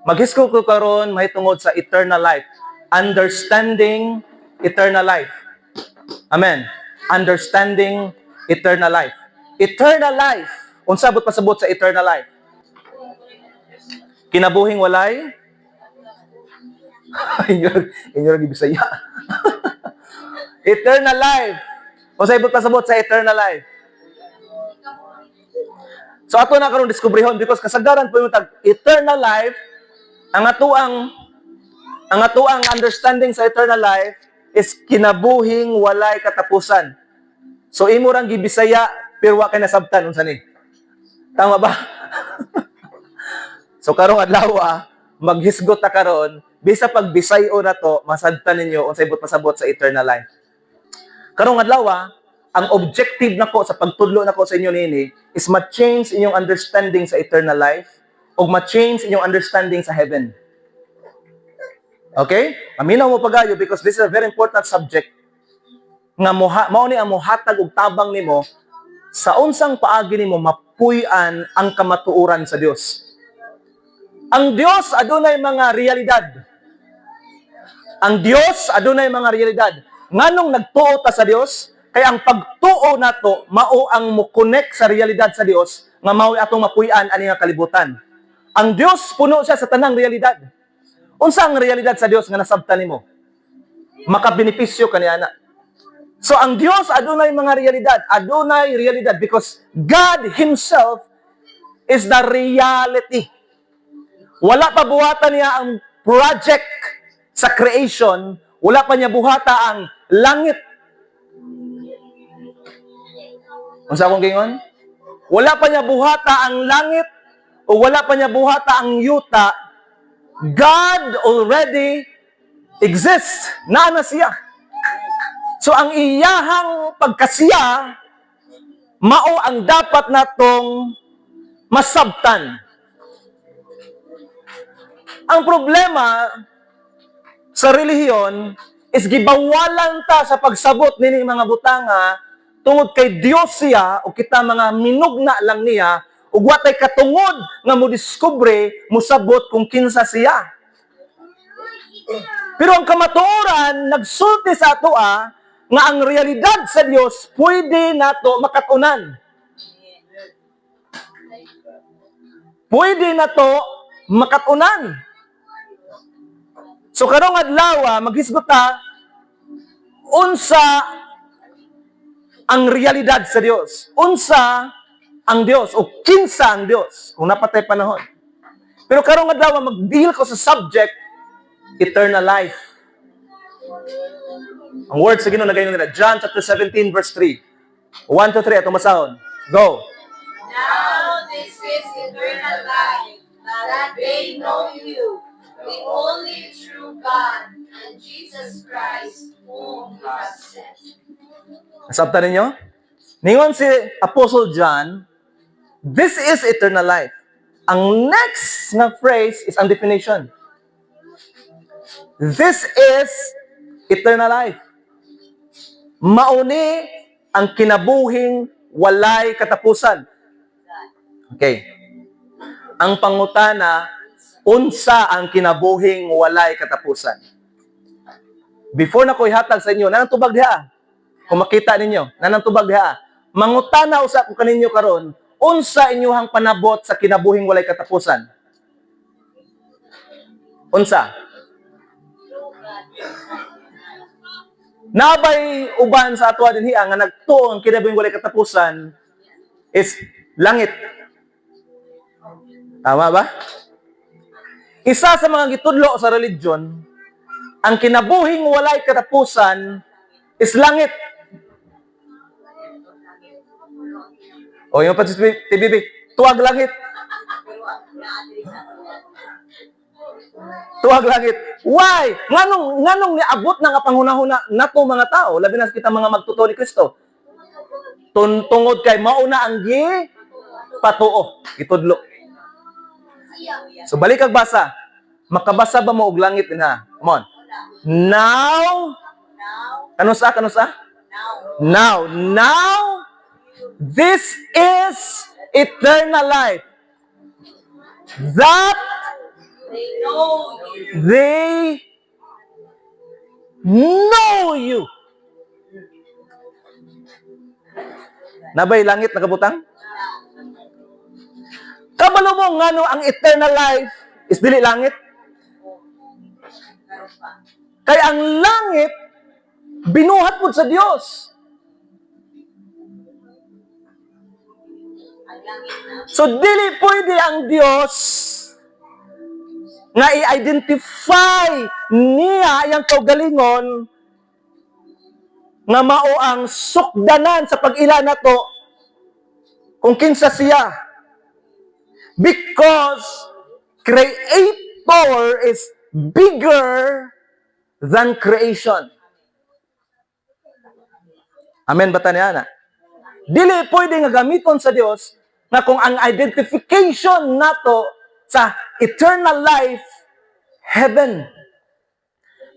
Maghisko ko karon mahitungod sa eternal life. Understanding eternal life. Amen. Understanding eternal life. Eternal life. Unsa bot pasabot sa eternal life? Kinabuhing walay inyo lagi Bisaya. Eternal life. Unsa ibot pasabot sa eternal life? So ato na karon diskubrihon because kasagaran po yung tag eternal life ang atuang understanding sa eternal life is kinabuhing walay katapusan. So imo rang gibisaya pero wa kay nasabtan unsa ni? Tama ba? So karong adlaw maghisgot ta karon bisa pag Bisayo na to masabtan ninyo unsay ibot pasabot sa eternal life. Karong adlaw ang objective nako sa pagtudlo nako sa inyo nini is ma-change inyong understanding sa eternal life o ma-change inyong understanding sa heaven. Okay? Aminaw mo pagayo because this is a very important subject nga mao ni ang mohatag og tabang nimo sa unsang paagi nimo mapuy-an ang kamatuoran sa Dios. Ang Dios adunay mga realidad. Ang Dios adunay mga realidad. Nganong nagtuo ta sa Dios? Kaya ang pagtuo nato mao ang mo-connect sa realidad sa Dios nga mao atong mapuy-an ani nga kalibutan. Ang Dios puno siya sa tanang realidad. Unsa ang realidad sa Dios nga nasabtan nimo? Makabenepisyo kaniana. So ang Dios adunay mga realidad, adunay realidad because God himself is the reality. Wala pa buhatan niya ang project sa creation, wala pa niya buhata ang langit. Unsa akong gingon? Wala pa niya buhata ang langit o wala pa niya buhata ang yuta. God already exists. Naana siya. So ang iyahang pagkasiya mao ang dapat natong masabtan. Ang problema sa relihiyon is gibawalan ta sa pagsabot nini mga butanga tungod kay Dios siya o kita mga minugna lang niya ug watay katungod nga mo diskubre musabot kung kinsa siya. Pero ang kamatuoran nagsulti sa ato nga ang realidad sa Dios pwede nato makatunan. Pwede nato makatunan. So karong adlaw maghisgot ta unsa ang realidad sa Dios. Unsa ang Dios o kinsa ang Dios kung napatay panahon. Pero karong adlaw mag-deal ko sa subject eternal life. Ang word sa Ginoo nagayon nila John chapter 17 verse 3. 1 to 3 atong masahon. Go. Now this is eternal life, that they know you, the only true God, and Jesus Christ, whom you have sent. Nasabtan ninyo? Ningon si Apostle John, this is eternal life. Ang next na phrase is ang definition. This is eternal life. Mauni ang kinabuhing walay katapusan. Okay. Ang pangutana, unsa ang kinabuhing walay katapusan? Before na ko ihatag sa inyo, nanang tubag diha. Kung makita ninyo, nanang tubag diha. Mangutana usa ko kaninyo karon, unsa inyuhang panabot sa kinabuhing walay katapusan? Unsa? Nabay uban sa atwa dinhi nga nagtuon kinabuhing walay katapusan is langit. Tama ba? Isa sa mga gitudlo sa religion, ang kinabuhing walay katapusan is langit. O yung pa TBB, tuwag langit. Tuwag langit. Why? Nganong niabot na nga panghunahuna nato mga tao, labi na kita mga magtuto ni Kristo. Tungod kay mauna ang patuo, itudlo. So balik kag basa. Makabasa ba mo og langit din ha? Come on. Now, kanusa? Now, this is eternal life. That They know you. They know you. Nabay langit nakabutang? Kabalo mo nga no, ang eternal life is dili langit. Meron pa. Kaya ang langit, binuhat po sa Diyos. Ang langit na. So, dili pwede ang Diyos nga i-identify niya yung kaugalingon nga mao ang sukdanan sa pag-ila na to kung kinsa siya. Because Creator is bigger than creation. Amen ba taniana? Dili pwede nga gamiton sa Dios na kung ang identification nato sa eternal life, heaven.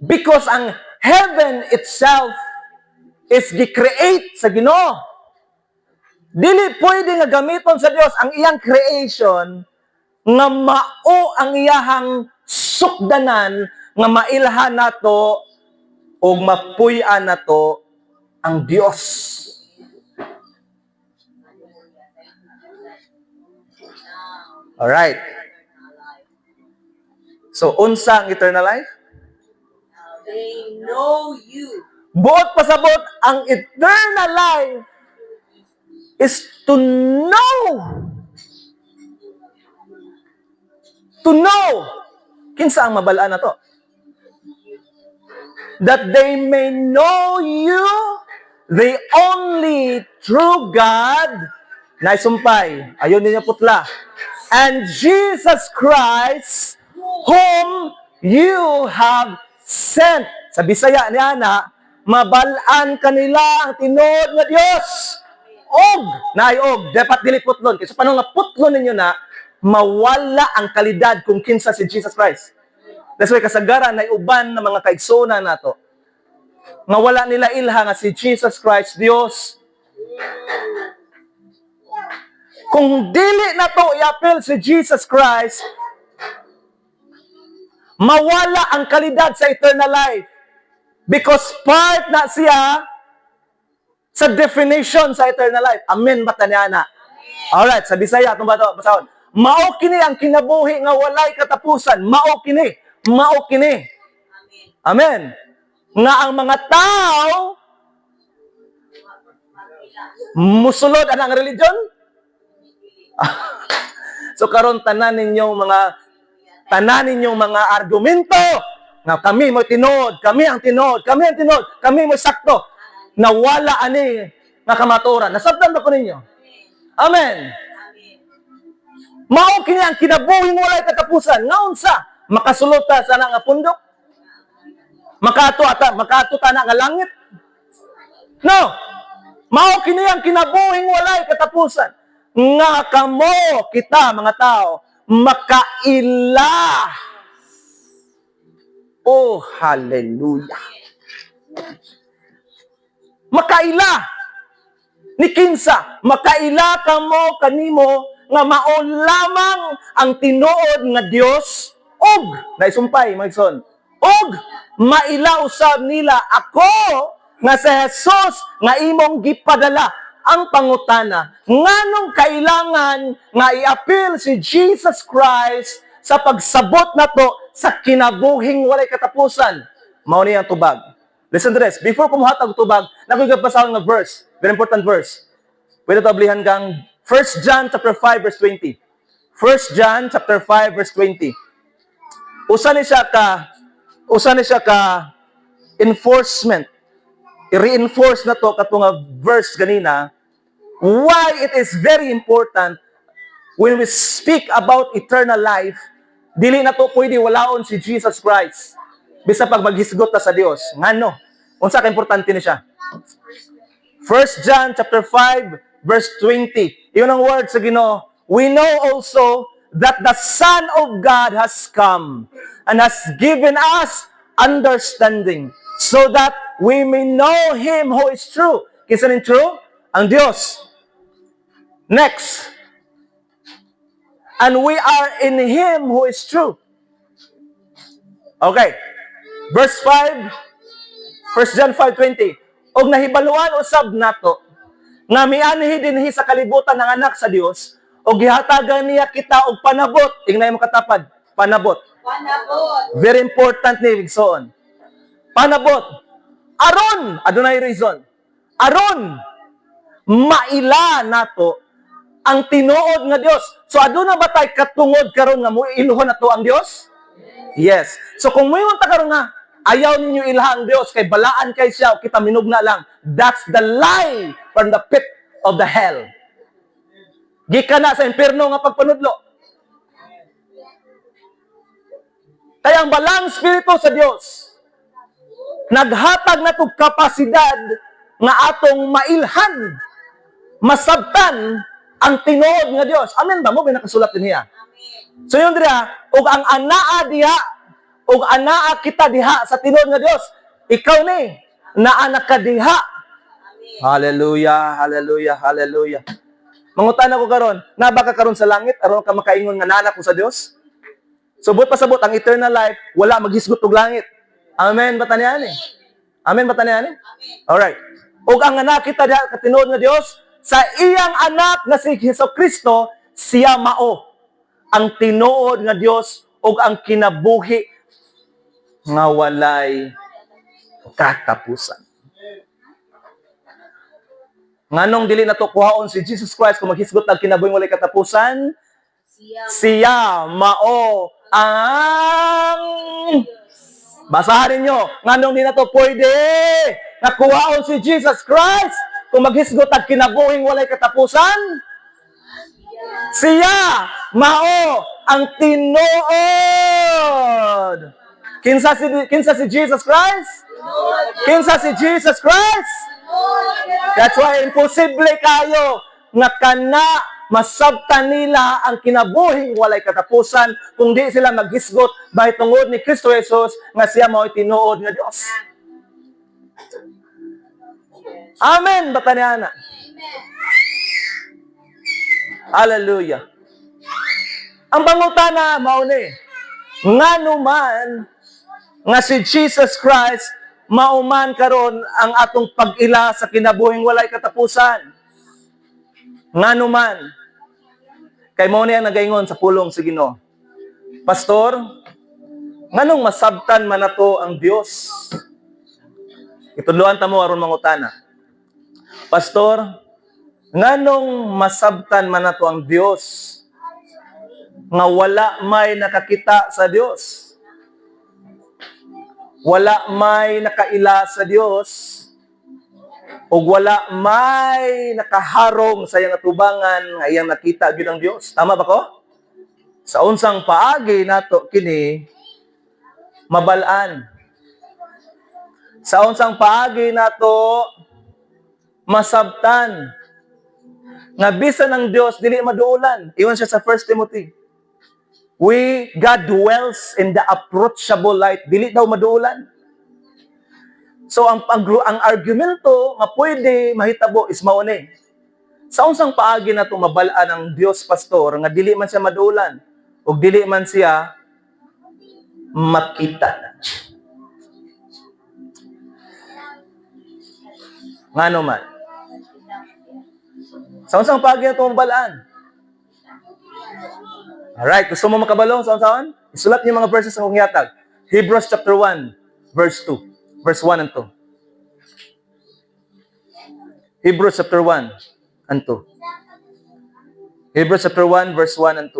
Because ang heaven itself is gi-create sa Ginoo. Dili pwede nga gamiton sa Dios ang iyang creation nga mao ang iyahang sukdanan nga mailhan nato o mapuy-an nato ang Dios. Alright. So, unsa ang eternal life? They know you. Buot pasabot, ang eternal life is to know. To know. Kinsa ang mabalaan na to? That they may know you, the only true God, na isumpay, ayun ninyo putla, and Jesus Christ, whom you have sent. Sa Bisaya niya na, mabalaan kanila ang tinuod nga Dios. Og, naayog, dapat dili putlon. Kasi paano nga putlon ninyo na, mawala ang kalidad kung kinsa si Jesus Christ. That's why kasagaran na uban ng mga kaigsona nato. Nga wala nila ilha nga si Jesus Christ, Dios. Kung dili na to i-appeal si Jesus Christ, mawala ang kalidad sa eternal life. Because part na siya sa definition sa eternal life. Amen ba tanyana? Alright, sa Bisaya, itong bato, basahon. Mao kini ang kinabuhi nga walay katapusan. Mao kini. Mao kini. Amen. Nga ang mga tao musulod anang religion? So karon tanan ninyong mga argumento nga kami mo tinod, kami ang tinod, kami mo sakto. Nawala ani nga kamaturan. Nasabtan ba ko ninyo? Amen. Mao kini ang kinabuhing walay katapusan. Ngaon sa makasulot ta sa nga pundok? Makato ta na nga langit? No. Mao kini ang kinabuhing walay katapusan. Nga kamo kita mga tao makaila. Oh, hallelujah. Makaila. Ni kinsa, makaila kamo kanimo nga mao lamang ang tinuod nga Dios og naisumpay magson. Og maila usab nila ako nga si Jesus nga imong gipadala. Ang pangutana, nganong kailangan nga i-appeal si Jesus Christ sa pagsabot na to sa kinabuhing walay katapusan? Mao ni ang tubag. Listen to this. Before kumuhatag tubag, nakigabasahon nga verse. Very important verse. Pwede tablihan kang 1 John chapter 5 verse 20. 1 John chapter 5 verse 20. Usa ni siya ka enforcement. I-reinforce na to katong nga verse ganina. Why it is very important when we speak about eternal life, dili na to pwede walaon si Jesus Christ. Bisa pag maghisgot ta sa Dios. Ngano? Unsa ka importante ni siya? 1 John chapter 5 verse 20. Iyon ang word sa Ginoo. We know also that the Son of God has come and has given us understanding so that we may know Him who is true. Kinsa ning true? Ang Dios. Next. And we are in Him who is true. Okay. Verse 5, 1 John 5:20. Og nahibaluan usab nato nga mianhi dinhi sa kalibutan ng anak sa Dios og gihatagan niya kita og panabot. Ingnay mo katapad, panabot. Panabot. Very important ni Igsoon. Panabot. Aron, adunay reason. Aron maila nato ang tinuod nga Dios. So aduna ba tay katungod karon nga moiluhon nato ang Dios? Yes. So kung moingon ta karon nga ayaw ninyo ilha ang Dios kay balaan kay siya o kita minugna lang, that's the lie from the pit of the hell. Gikan na sa impierno nga pagpanudlo. Kaya ang balang spirito sa Dios naghatag na tog kapasidad nga atong mailhan, masabtan ang tinuod nga Dios. Amen ba mo binakasulat din niya? So yun diha, ug ang anaa diha, ug anaa kita diha sa tinuod nga Dios, ikaw ni naa ka diha. Hallelujah, hallelujah, hallelujah. Mangutan ako karon, na ba ka karon sa langit aron ka makaingon nga naa ko sa Dios? Subot pasabot ang eternal life, wala maghisgot og langit. Amen ba taniyan ni? Amen ba taniyan ni? Alright. Ug ang anak kita diha ka tinuod nga Dios, sa iyang anak nga si Jesucristo, siya mao ang tinuod nga Dios ug ang kinabuhi nga walay katapusan. Nganong dili na to kuhaon si Jesus Christ kung maghisgot ang kinabuhing walay katapusan? Siya mao ang basahan ninyo. Nganong di na to pwede na kuhaon si Jesus Christ kung maghisgot ang kinabuhing walay katapusan? Siya mao ang tinuod. Kinsa si Jesus Christ? Kinsa si Jesus Christ? That's why imposible kayo nga kana masabtan nila ang kinabuhing walay katapusan kung di sila maghisgot bahay tungod ni Kristo Jesus nga siya mao'y tinuod nga Dios. Amen ba taniana? Hallelujah. Ang pangutana mao ni ngano man nga si Jesus Christ mauman karon ang atong pag-ila sa kinabuhing walay katapusan. Ngano man kay mao ni ang nagaingon sa pulong sa Ginoo. Pastor, nganong masabtan man nato ang Dios? Itudloan ta mo aron mangutana. Pastor, nganong masabtan man nato ang Dios nga wala may nakakita sa Dios? Wala may nakaila sa Dios ug wala may nakaharong sa iyang atubangan nga iyang nakita gyud ang Dios. Tama ba ko? Sa unsang paagi nato kini mabalaan. Sa unsang paagi nato masabtan nga bisan ang Dios dili maduulan. Iyon siya sa 1 Timothy. God dwells in the approachable light. Dili daw maduulan. So ang argumento nga pwede mahitabo is mao ni. Sa unsang paagi nato mabalaan ang Dios, pastor, nga dili man siya maduulan ug dili man siya makita. Ngano man? Sa unsang paagi nato mabalaan? Alright, gusto mo makabalo sa unsaon? Isulat niyo mga verses ang hiyatag. Hebrews chapter 1, verse 2. Verse 1 and 2. Hebrews chapter 1 and 2. Hebrews chapter 1, verse 1 and 2.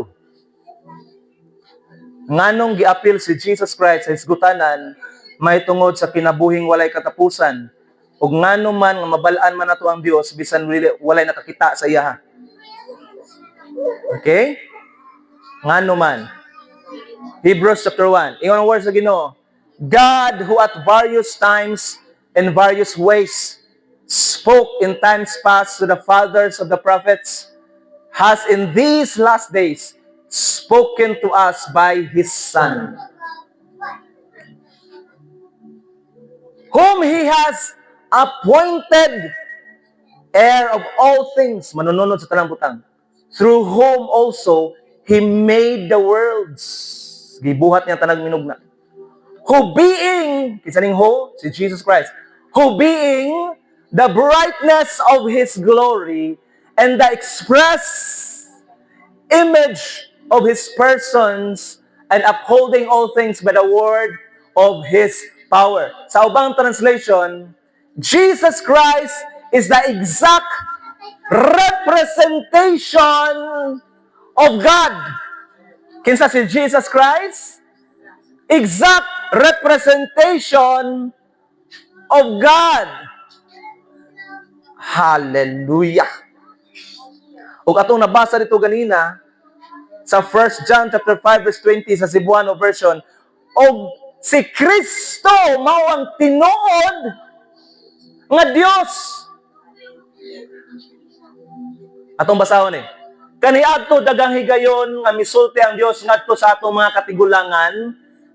Nganong giapil si Jesus Christ sa hisgutanan, may tungod sa kinabuhing walay katapusan, ug ngano man nga mabalaan man nato ang Dios bisan walay nakakita sa iya. Okay? Ngano man. Hebrews chapter 1. Ingon ang words sa Ginoo. God who at various times and various ways spoke in times past to the fathers of the prophets has in these last days spoken to us by His Son, whom He has appointed heir of all things, manununod sa tanang butang, through whom also He made the worlds. Gibuhat niya tanang minugna. who being, kinsa ning who? Si Jesus Christ. Who being the brightness of His glory and the express image of His persons and upholding all things by the word of His power. Sa ubang translation, Jesus Christ is the exact representation of God. Kinsa si Jesus Christ? Exact representation of God. Hallelujah. Ug atong nabasa dito ganina sa 1 John chapter 5 verse 20 sa Cebuano version, og si Kristo mao ang tinuod nga Dios. Atong basahon ni. Kaniadto daghang higayon nga misulti ang Dios ngadto sa atong mga katigulangan,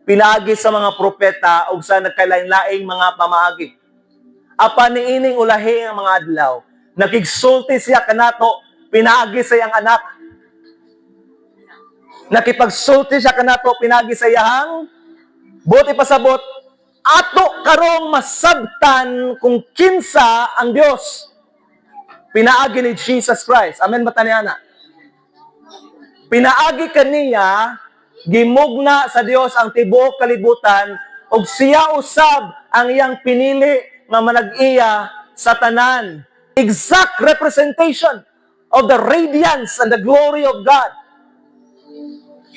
pinaagi sa mga propeta ug sa nagkalain-laing mga pamaagi. Apan niining ulahi ang mga adlaw, nakigsulti siya kanato, pinaagi sa iyang anak. Nakipagsulti siya kanato, pinaagi sa iyang buti pasabot, ato karong masabtan kung kinsa ang Dios. Pinaagi ni Jesus Christ. Amen ba taniana? Pinaagi kaniya, gimugna sa Dios ang tibuok kalibutan, ug siya usab ang iyang pinili nga manag-iya sa tanan. Exact representation of the radiance and the glory of God.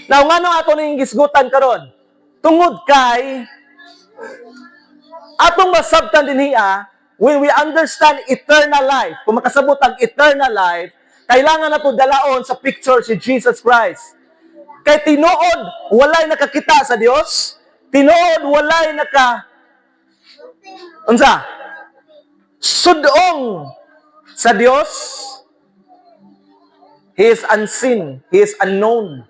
Now, nga nung ato ning gisgutan karon, tungod kay atong masabtan dinhiya, when we understand eternal life, kung makasabot ang eternal life, kailangan nato dalaon sa picture si Jesus Christ. Kay tinuod, walay nakakita sa Dios. Tinuod, walay unsa? Sudong sa Dios. He is unseen. He is unknown.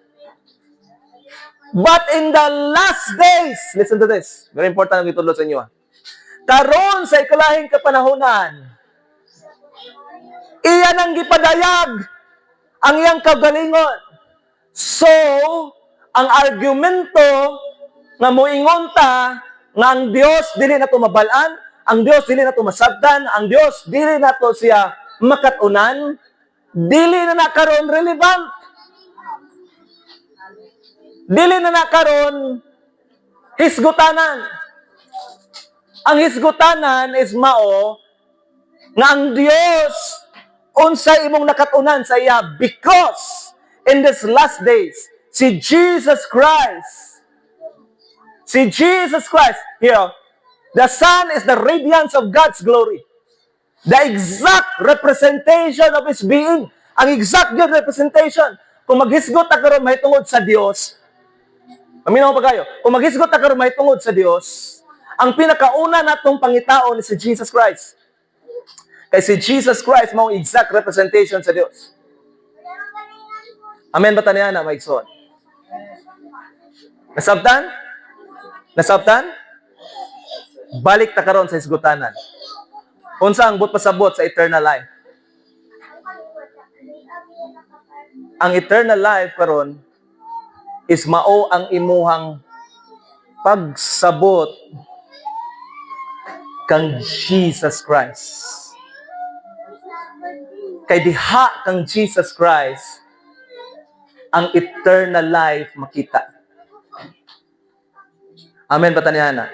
But in the last days, listen to this. Very important ang itudlo sa inyo. Karon sa ikalahing kapanahunan, iyan ang gipadayag ang iyang kagalingon. So, ang argumento nga moingon ta nga ang Dios dili nato mabalaan, ang Dios dili nato masabtan, ang Dios dili nato siya makatunan, dili na nakaron relevant. Dili na nakaron hisgutanan. Ang hisgutanan is mao nga ang Dios unsay imong nakatunan sa iya because in this last days si Jesus Christ here, the Son is the radiance of God's glory, the exact representation of His being, ang exact good representation. Kung maghisgot ta karon mahitungod sa Dios, aminaw pa kayo, kung maghisgot ta karon mahitungod sa Dios, ang pinakauna natong pangitaon is si Jesus Christ. Kay si Jesus Christ mao exact representation sa Dios. Amen ba taniya na, maigsoon? Nasabtan? Nasabtan? Balik ta karon sa hisgutanan. Unsa ang but pasabot sa eternal life? Ang eternal life karon is mao ang imuhang pagsabot kang Jesus Christ. Kay diha kang Jesus Christ ang eternal life makita. Amen ba tanihana?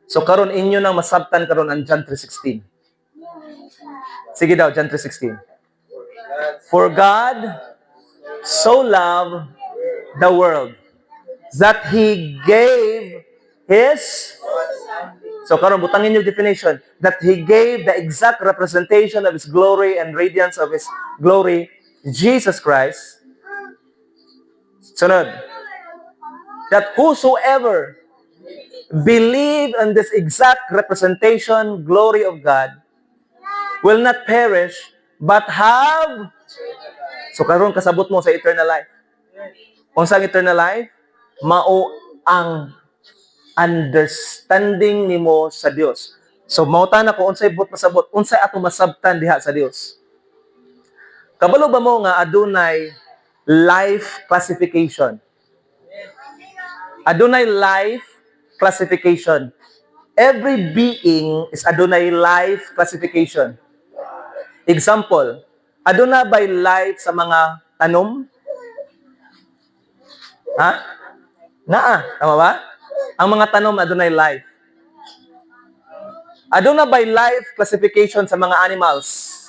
So karon inyo nang masabtan karon ang John 3:16. Sige daw, John 3:16. For God so loved the world that He gave His. So karon butangin yung definition that He gave the exact representation of His glory and radiance of His glory, Jesus Christ. Sunod. That whosoever believe in this exact representation, glory of God, will not perish, but have. So karon kasabot mo sa eternal life. Unsa ang eternal life? Mao ang understanding nimo sa Dios. So mauta na ko unsay but masabot, unsay ato masabtan diha sa Dios. Kabalo ba mo nga adunay life classification? Adunay life classification. Every being is adunay life classification. Example, aduna by life sa mga tanom? Ha? Naa, tama ba? Ang mga tanom adunay life. Aduna by life classification sa mga animals?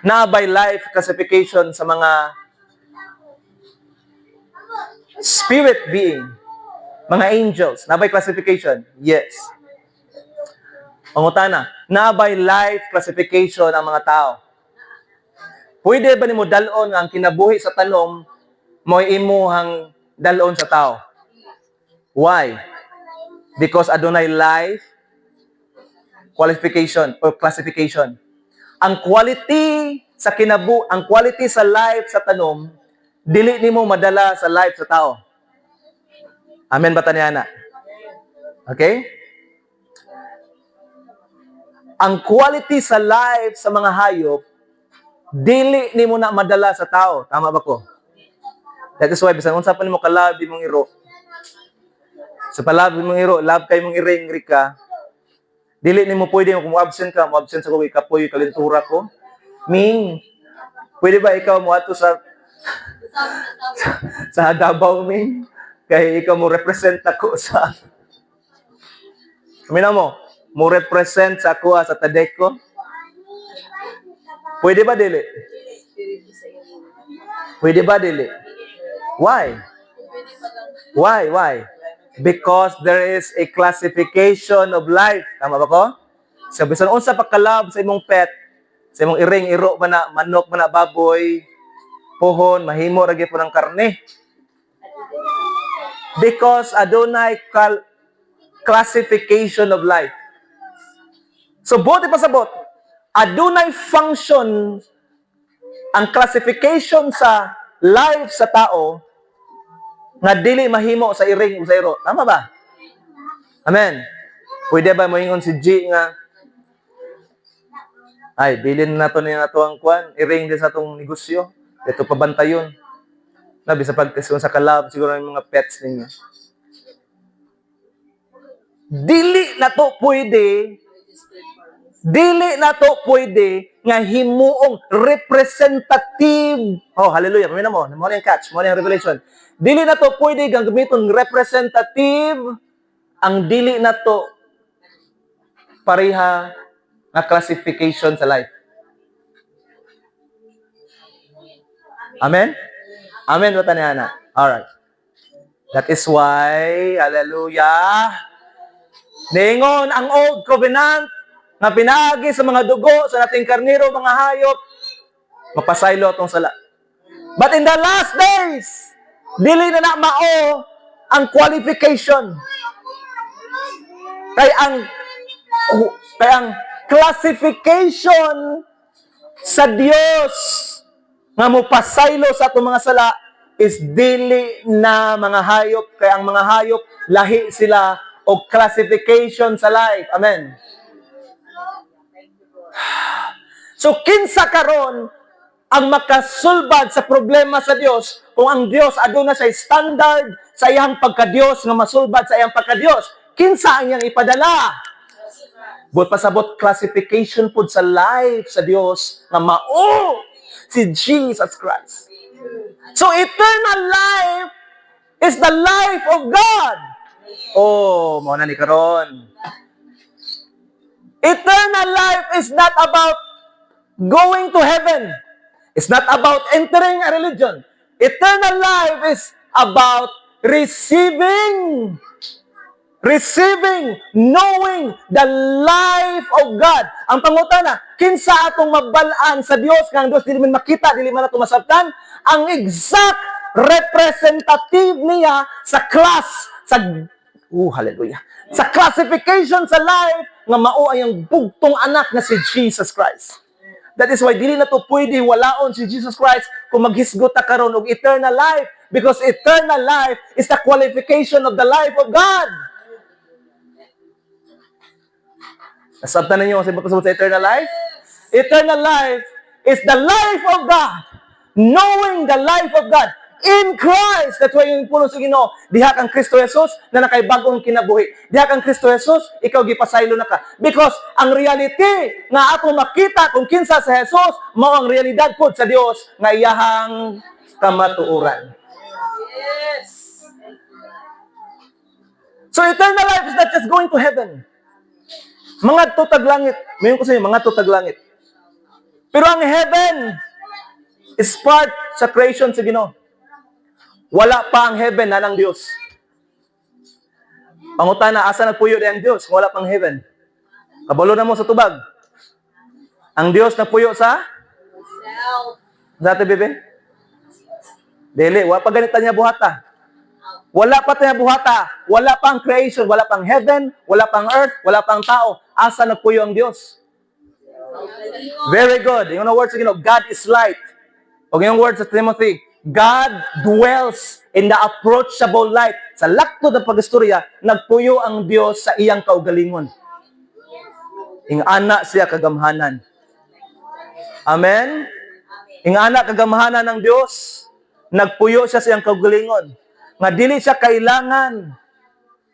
Na by life classification sa mga spirit being, mga angels, na by classification? Yes. Pangutana, na by life classification ang mga tao? Pwede ba nimo dalon ang kinabuhi sa tanom mo imuhang dalon sa tao? Why? Because adunay life qualification or classification. Ang quality sa life sa tanom, dili nimo madala sa life sa tao. Amen ba taniana? Okay? Ang quality sa life sa mga hayop, dili nimo na madala sa tao. Tama ba ko? That is why, bisan unsa pa nimo kalabi mong iro, sa palabi mong iro, love kay mong iring ka, dili nimo pwede kung absent ka, mo-absent sa ko, ikapoy, kalintura ko. Ming, pwede ba ikaw mo ato sa Davao, Ming? Kaya ikaw mo represent ako sa... Sabi na mo represent sa ako sa Tadeco? Pwede ba dili? Pwede ba dili? Why? Why? Because there is a classification of life. Tama ba ko? So, bisan unsa pagkalab sa imong pet, sa imong iring, iro man na, manok man na, baboy, pohon, mahimo ra gyud po ng karne. Because adunay classification of life. So, buti pa sabot, adunay function ang classification sa life sa tao nga dili mahimo sa iring o sa iro. Tama ba? Amen. Pwede ba moingon si G nga, ay, bilin na to niya ang kwan, iring din sa itong negosyo. Ito pabantayon. Nabi sa pag-test sa kalab, siguro yung mga pets ninyo. Dili na to pwede nga himuong representative. Oh, hallelujah. Pamina mo na yung catch, mo na yung revelation. Dili na to pwede kang gamiton representative. Ang dili na to pareha na classification sa life. Amen? Amen ba tanihana? Alright. That is why, hallelujah, ningon ang old covenant na pinagi sa mga dugo, sa nating karniro, mga hayop, mapasaylo atong sala. But in the last days, dili na mao ang qualification. Kaya ang classification sa Dios nga mopasaylo sa atong mga sala is dili na mga hayop. Kaya ang mga hayop, lahi sila o classification sa life. Amen. So, kinsa karon ang makasulbad sa problema sa Dios kung ang Dios aduna sa standard sa iyang pagka-Dios nga masulbad sa iyang pagka-Dios? Kinsa ang iyang ipadala? But pasabot classification pud sa life sa Dios nga mao si Jesus Christ. So, eternal life is the life of God. Oh, mao na ni karon. Eternal life is not about going to heaven. It's not about entering a religion. Eternal life is about receiving, knowing the life of God. Ang pangutana, kinsa atong mabalaan sa Dios kang Dios dili man makita, dili man ato masabtan, ang exact representative niya sa class, hallelujah, sa classification sa life nga mao ay ang bugtong anak na si Jesus Christ. That is why dili na to pwede walaon si Jesus Christ kung maghisgot ta karon og eternal life, because eternal life is the qualification of the life of God. Nasabtan ninyo kasi pagkasabot sa eternal life? Eternal life is the life of God. Knowing the life of God. in Christ. That's why yung puno sa Ginoo, diha kang Kristo Jesus na nakaibagong kinabuhi. Diha kang Kristo Jesus, ikaw gipasaylo na ka. Because ang reality nga ato makita kung kinsa sa Jesus, mao ang realidad pod sa Dios nga iyahang kamatuoran. Yes. So eternal life is not just going to heaven. Mga tutag langit. Mayon ko sa inyo, mga tutag langit. Pero ang heaven is part sa creation sa Ginoo. Wala pa ang heaven na ng Diyos. Pangutana, asa nagpuyo di ang Diyos kung wala pang heaven? Kabalo na mo sa tubag. Ang Diyos nagpuyo sa? Self. Dati, bebe? Dili, wala pa ganita niya buhata. Wala pa tayo buhata. Wala pang creation. Wala pang heaven. Wala pang earth. Wala pang tao. Asa nagpuyo ang Diyos? Very good. Yung words sa Ginoo, God is light. O yung words sa Timothy, God dwells in the approachable light. Sa lakto ng pag-istorya, nagpuyo ang Diyos sa iyang kaugalingon. Ing ana siya kagamhanan. Amen? Ing ana kagamhanan ng Diyos, nagpuyo siya sa iyang kaugalingon. Nga dili siya kailangan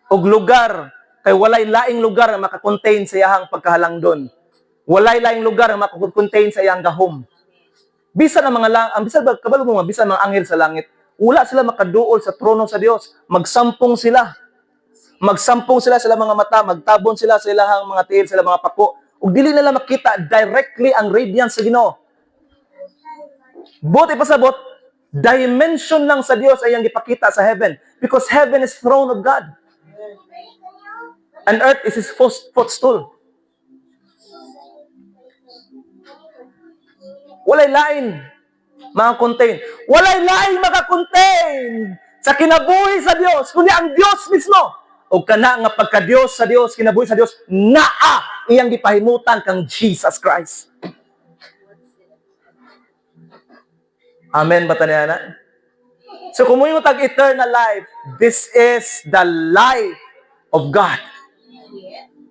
og lugar, kay walay laing lugar na makakontain sa iyang pagkahalangdon. Walay laing lugar na makakontain sa iyang gahom. Bisan ang mga bisan kabalo mo bisan mga anghel sa langit, wala sila makaduol sa trono sa Dios. Magsampong sila. Magsampong sila sa mga mata, magtabon sila sa ilang mga tiil, sa mga pako, ug dili nila makita directly ang radiance sa Ginoo. Buti pasabot, dimension lang sa Dios ay ang gipakita sa heaven, because heaven is throne of God. And earth is His footstool. Walay lain makakontain. Walay lain makakontain sa kinabuhi sa Dios, kundi ang Dios mismo. O kana nga pagka-Dios sa Dios, kinabuhi sa Dios, naa iyang gipahimutan kang Jesus Christ. Amen ba taniyana? So kung mo tag eternal life, this is the life of God.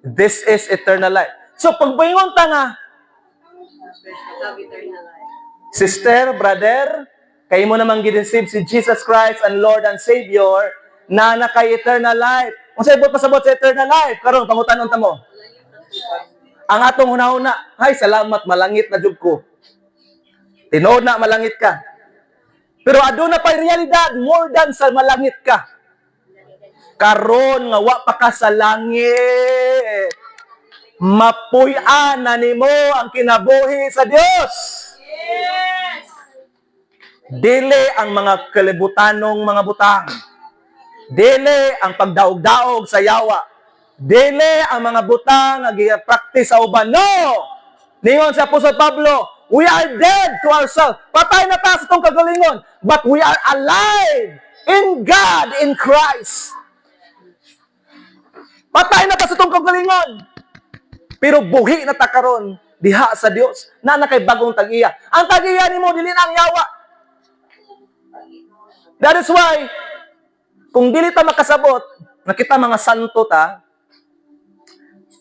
This is eternal life. So pagbayon ta nga, sister, brother, kayo mo namang gireceive si Jesus Christ and Lord and Savior na nakay eternal life. Kung sa'yo pasabot sa eternal life, karon pangutanon ta mo. Ang atong hunahuna, ay salamat, malangit na jud ko. Tinood na malangit ka. Pero aduna pa'y realidad, more than sa malangit ka. Karon nga wa pa ka sa langit. Mapuy-an na nimo ang kinabuhi sa Dios. Yes. Dili ang mga kalibutanong mga butang. Dili ang pagdaog-daog sa yawa. Dili ang mga butang nga gi-practice sa uban. No! Ningon si Apostol Pablo, we are dead to ourselves. Patay na ta sa itong kagalingon. But we are alive in God, in Christ. Patay na ta sa itong kagalingon. Pero buhi na ta karon diha sa Dios na nakay bagong tag-iya. Ang tag-iya nimo dili na ang yawa. That is why kung dili ta makasabot, nakita mga santo ta,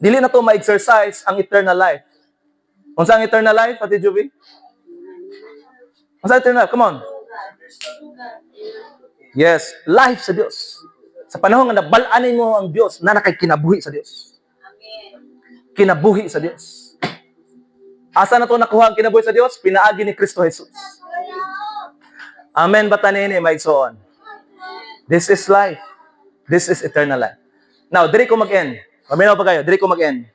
dili na to ma-exercise ang eternal life. Unsa ang eternal life, Ate Juby? Unsa eternal? Come on. Yes, life sa Dios. Sa panahon nga nabal-anin mo ang Dios, na nakay kinabuhi sa Dios. Kinabuhi sa Dios. Asa na to nakuha ang kinabuhi sa Dios? Pinaagi ni Kristo Jesus. Amen ba tanini, maigsoon? This is life. This is eternal life. Now, diri ko mag-end. Paminaw pa kayo, diri ko mag-end.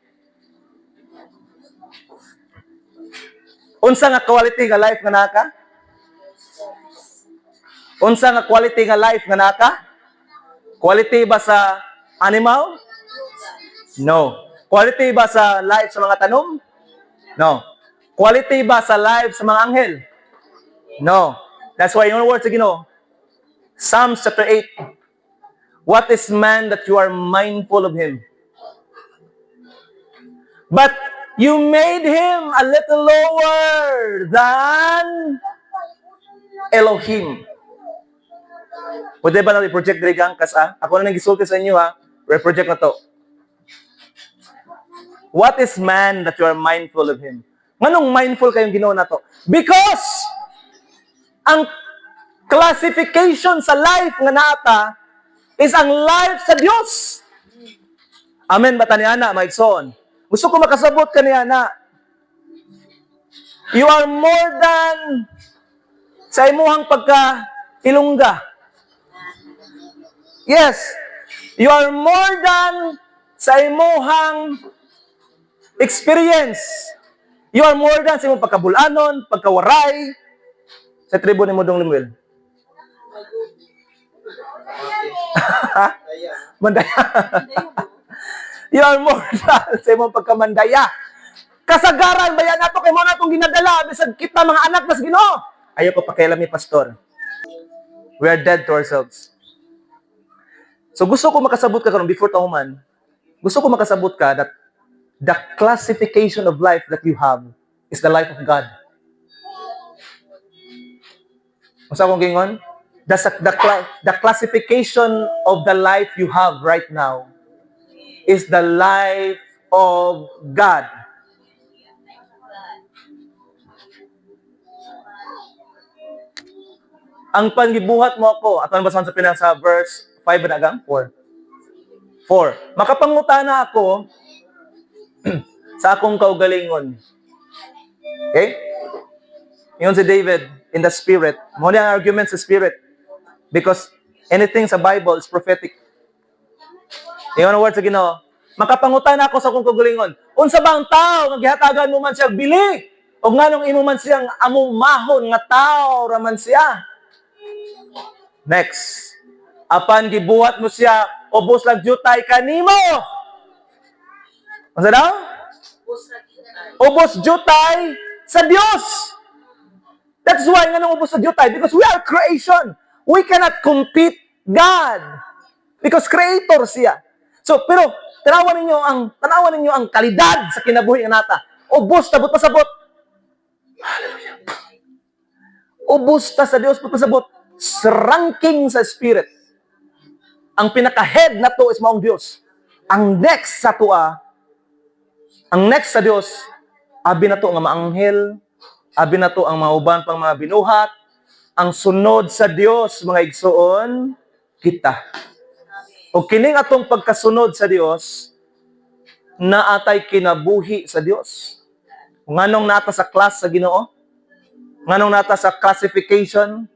Unsa nga quality nga life nga naka? Unsa nga quality nga life nga naka? Quality ba sa animal? No. Quality ba sa life sa mga tanom? No. Quality ba sa life sa mga anghel? No. That's why yung words sa Ginoo, Psalms chapter 8, what is man that you are mindful of him? But you made him a little lower than Elohim. Pwede ba na i-project diri gang kasa? Ako na nang gisulti sa inyo ha. Re-project na to. What is man that you are mindful of him? Nganong mindful kayong Ginoo na to? Because ang classification sa life nga nata is ang life sa Dios. Amen ba tani ana, maigsoon? Gusto ko makasabot kaniya na you are more than sa imuhang pagka-ilungga. Yes, you are more than sa imuhang experience. You are more than sa imong pagkabulanon, pagkawaray, sa tribo ni Modong Limuel. Mandaya. You are more than sa imong pagkamandaya. Kasagaran, bayan nato kay mo na itong ginadala, bisag kita mga anak nas Ginoo. Ayaw ko pakialam ni Pastor. We are dead to ourselves. So gusto ko makasabot ka karon before tahuman. Gusto ko makasabot ka that the classification of life that you have is the life of God. Masa akong gingon? The classification of the life you have right now is the life of God. Ang panggibuhat mo ako, at ano basahan sa pinasa verse 5 ba nagang? 4. Makapangutana ako sa akong kaugalingon. Okay? Yun si David in the spirit. Muna ang argument sa spirit. Because anything sa Bible is prophetic. Yung words sa Ginoo. Makapangutana ako sa akong kaugalingon. Unsa bang tao nga gihatagan mo man siya bili? O nganong imo man siyang amumahon nga tao raman siya? Next. Apan gibuhat mo siya, ubos lang jutay kanimo. Ano daw? Ubos jutay sa Dios. That's why nga nang ubos sa jutay, because we are creation. We cannot compete God. Because creator siya. So, pero tanawan ninyo ang kalidad sa kinabuhi nga nata. Ubos tabot pasabot. Hallelujah. Ubos ta sa Dios pasabot. Ranking sa spirit. Ang pinaka-head na to is maong Dios. Ang next sa tua, ang next sa Dios, abi na to nga maanghel, abi na to ang mauban pang mga binuhat, ang sunod sa Dios, mga igsoon, kita. O kining atong pagkasunod sa Dios, na atay kinabuhi sa Dios. Nganong nata sa class sa Ginoo? Nganong nata sa classification?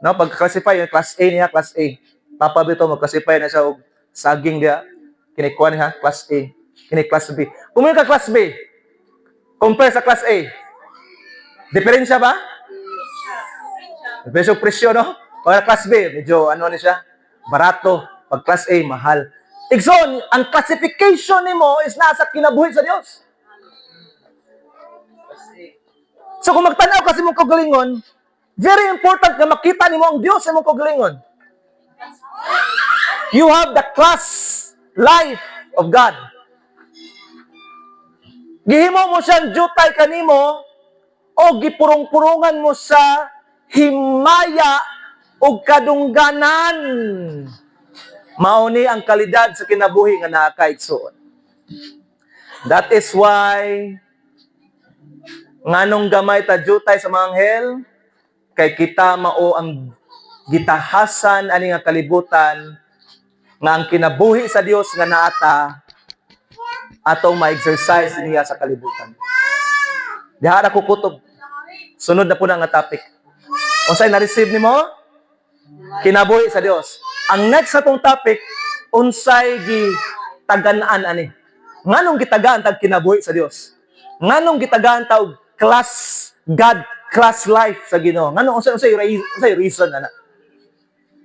No, pag-classify yung class A niya, class A. Papa bito mag-classify na siya og saging dia. Kinikuha niya, class A. Kini class B. Kung ka class B, compare sa class A. Diferensya ba? Diferensya presyo, no? Pag class B, medyo ano ni siya? Barato. Pag class A, mahal. Igsoon, ang classification nimo is nasa kinabuhi sa Dios. So kung magtanaw kasi mong kagalingon, very important na makita nimo ang Dios sa imong kagalingon. You have the class life of God. Gihimo mo siyang jutay kanimo o gipurong-purungan mo sa himaya o kadungganan. Mauni ang kalidad sa kinabuhi nga nakakaigsoon. That is why nganong gamay ta jutay sa mga anghel, kay kita mao ang gitahasan ani nga kalibutan nga ang kinabuhi sa Dios nga naata atong ma-exercise niya sa kalibutan. Diha na ko kutob. Sunod na po na nga topic. Unsay na-receive nimo? Kinabuhi sa Dios. Ang next atong topic, unsay gitagaan ani? Nganong gitagaan tag kinabuhi sa Dios? Nganong gitagaan tag class God class life sa Ginoo? Nganong unsay reason ana?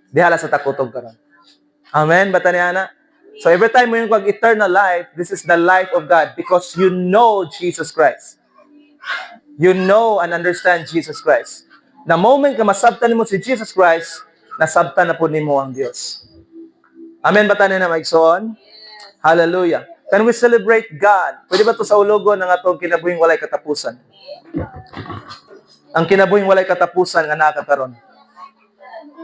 Dihala sa takutob karon. Amen bataniana. So every time mo yung eternal life, this is the life of God because you know Jesus Christ. You know and understand Jesus Christ. The moment ka masabtan mo si Jesus Christ, nasabtan na po nimo ang Dios. Amen bataniana maigsoon? Hallelujah. Can we celebrate God? Pwede ba to sa ulogon ng atong kinabuhing walay katapusan? Ang kinabuhing walay katapusan nga nakakaroon.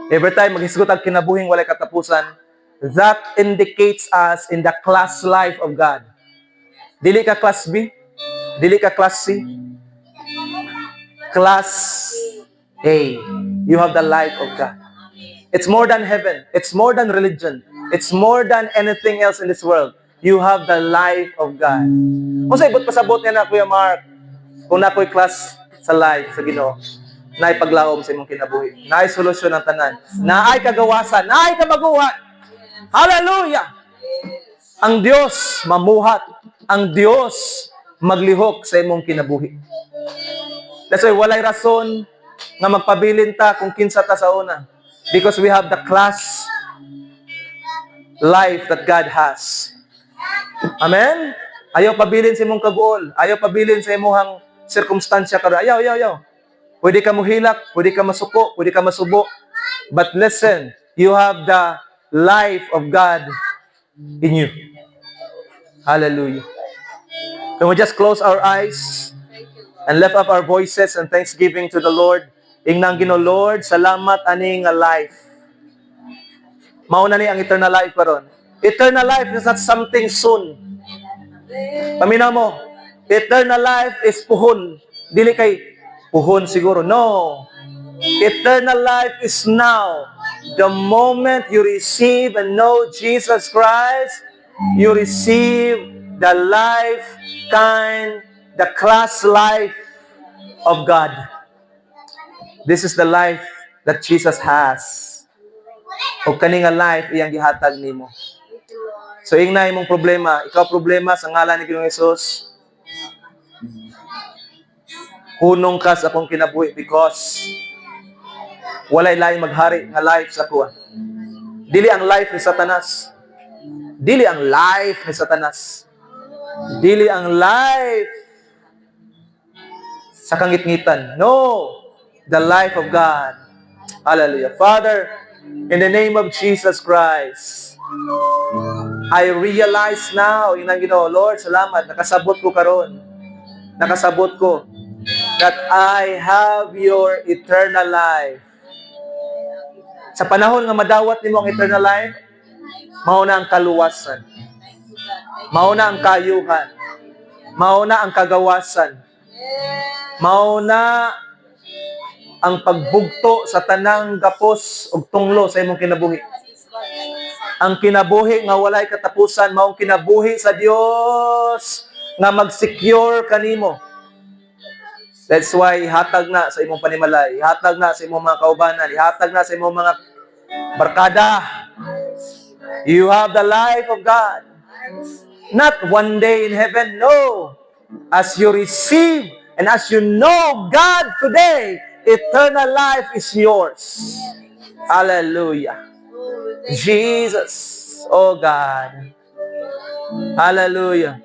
Every time maghisgot ang kinabuhing walay katapusan, that indicates us in the class life of God. Dili ka class B, dili ka class C, class A. You have the life of God. It's more than heaven. It's more than religion. It's more than anything else in this world. You have the life of God. Kung sa ibot pasabot niya na, Kuya Mark, kung na ako'y class sa life sa Ginoo, naay paglaom sa imong kinabuhi. Naay solusyon ng tanan. Naay kagawasan. Naay kabaguhan. Hallelujah! Ang Diyos mamuhat. Ang Diyos maglihok sa imong kinabuhi. That's why walay rason nga magpabilin ta kung kinsa ta sa una. Because we have the class life that God has. Amen? Ayaw pabilin sa imong kaguol. Ayaw pabilin sa imong sirkumstansya karon. Ayaw. Pwede ka muhilak, pwede ka masuko, pwede ka masubo. But listen, you have the life of God in you. Hallelujah. Can we just close our eyes and lift up our voices and thanksgiving to the Lord? Ingnang Ginoo, Lord, salamat ani nga life. Mauna ni ang eternal life karon. Eternal life is not something soon. Paminaw mo, eternal life is puhon. Dili kay puhon siguro. No. Eternal life is now. The moment you receive and know Jesus Christ, you receive the life kind, the class life of God. This is the life that Jesus has. O kani nga life iyang gihatag nimo. So ingnay mong problema, ikaw problema sa ngalan ni Ginoong Hesus. Hunong ka sa akong kinabuhi because walay lain maghari nga life sa kuha. Dili ang life ni Satanas. Dili ang life ni Satanas. Dili ang life sa kangitngitan. No, the life of God. Hallelujah. Father, in the name of Jesus Christ, I realize now, inang Ginoo, Lord, salamat, nakasabot ko karon. Nakasabot ko that I have your eternal life. Sa panahon nga madawat nimo ang eternal life, mauna ang kaluwasan. Mauna ang kayuhan. Mauna ang kagawasan. Mauna ang pagbugto sa tanang gapos ug tunglo sa imong kinabuhi. Ang kinabuhi nga walay katapusan, maong kinabuhi sa Dios nga mag-secure kanimo. That's why ihatag na sa imong panimalay, ihatag na sa imong mga kaubanan, ihatag na sa imong mga barkada. You have the life of God. Not one day in heaven, no. As you receive and as you know God today, eternal life is yours. Hallelujah. Jesus, oh God. Hallelujah.